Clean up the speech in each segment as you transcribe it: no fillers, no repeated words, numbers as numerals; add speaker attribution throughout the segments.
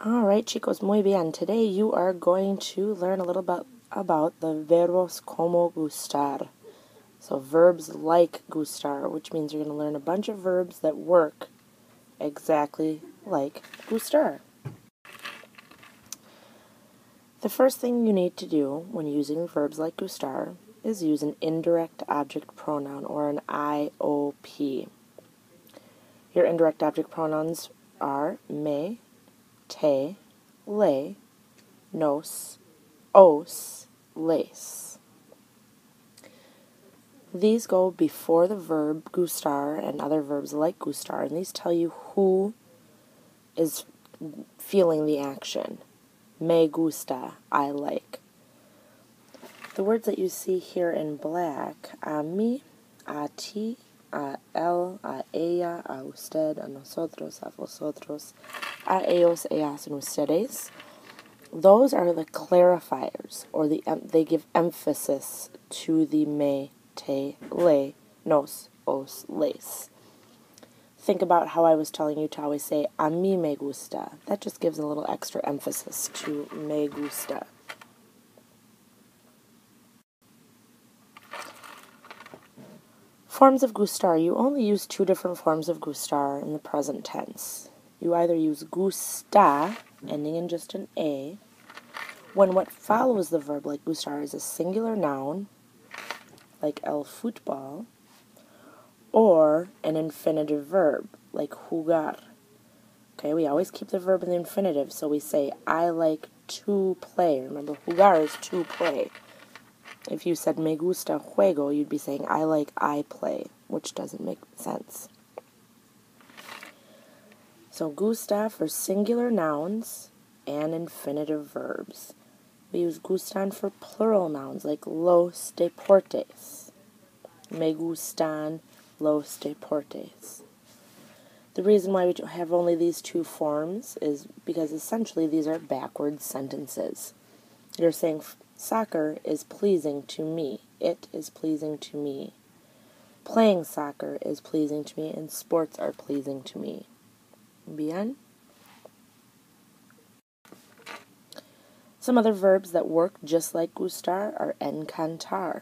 Speaker 1: Alright, chicos, muy bien. Today you are going to learn a little bit about the verbos como gustar. So verbs like gustar, which means you're going to learn a bunch of verbs that work exactly like gustar. The first thing you need to do when using verbs like gustar is use an indirect object pronoun, or an IOP. Your indirect object pronouns are me, te, le, nos, os, les. These go before the verb gustar and other verbs like gustar, and these tell you who is feeling the action. Me gusta, I like. The words that you see here in black, a mí, a ti, a él, a ella, a usted, a nosotros, a vosotros, a ellos, ellas, and ustedes, those are the clarifiers, or they give emphasis to the me, te, le, nos, os, les. Think about how I was telling you to always say, a mí me gusta. That just gives a little extra emphasis to me gusta. Forms of gustar. You only use two different forms of gustar in the present tense. You either use gusta, ending in just an A, when what follows the verb like gustar is a singular noun, like el fútbol, or an infinitive verb, like jugar. Okay, we always keep the verb in the infinitive, so we say, I like to play. Remember, jugar is to play. If you said me gusta juego, you'd be saying, I play, which doesn't make sense. So gusta for singular nouns and infinitive verbs. We use gustan for plural nouns, like los deportes. Me gustan los deportes. The reason why we have only these two forms is because essentially these are backwards sentences. You're saying soccer is pleasing to me. It is pleasing to me. Playing soccer is pleasing to me, and sports are pleasing to me. Bien? Some other verbs that work just like gustar are encantar.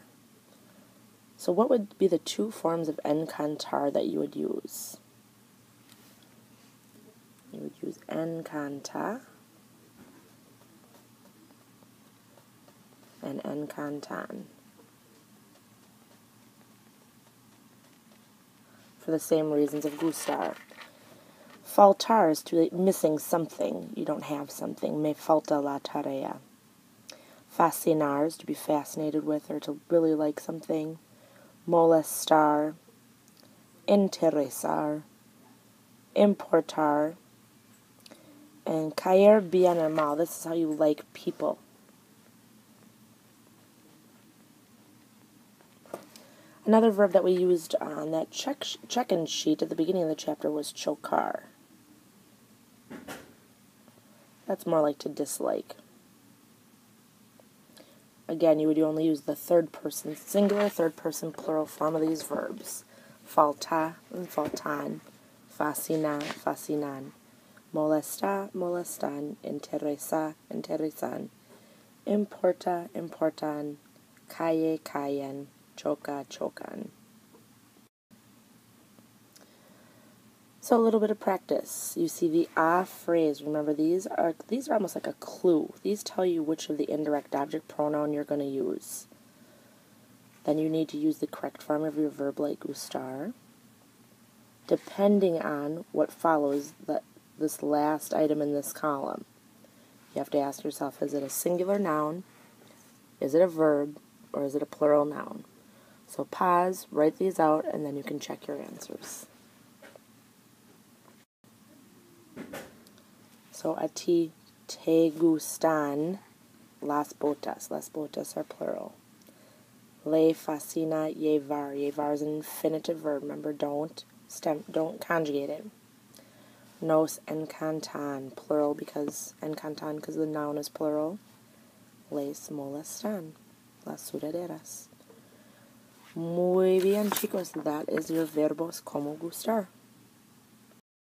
Speaker 1: So what would be the two forms of encantar that you would use? You would use encanta and encantan. For the same reasons of gustar. Faltar is to be missing something. You don't have something. Me falta la tarea. Fascinar is to be fascinated with or to really like something. Molestar. Interesar. Importar. And caer bien or mal. This is how you like people. Another verb that we used on that check-in sheet at the beginning of the chapter was chocar. That's more like to dislike. Again, you would only use the third person, singular, third person, plural form of these verbs. Falta and faltan, fascinar, fascinan, molesta, molestan, interesa, interesan, importa, importan, calle, callen, choca, chocan. So a little bit of practice. You see the a phrase. Remember, these are almost like a clue. These tell you which of the indirect object pronoun you're going to use. Then you need to use the correct form of your verb like gustar, depending on what follows this last item in this column. You have to ask yourself, is it a singular noun, is it a verb, or is it a plural noun? So pause, write these out, and then you can check your answers. So a ti te gustan las botas. Las botas are plural. Le fascina llevar. Llevar is an infinitive verb. Remember, don't conjugate it. Nos encantan, plural because the noun is plural. Les molestan, las sudaderas. Muy bien, chicos. That is your verbos como gustar.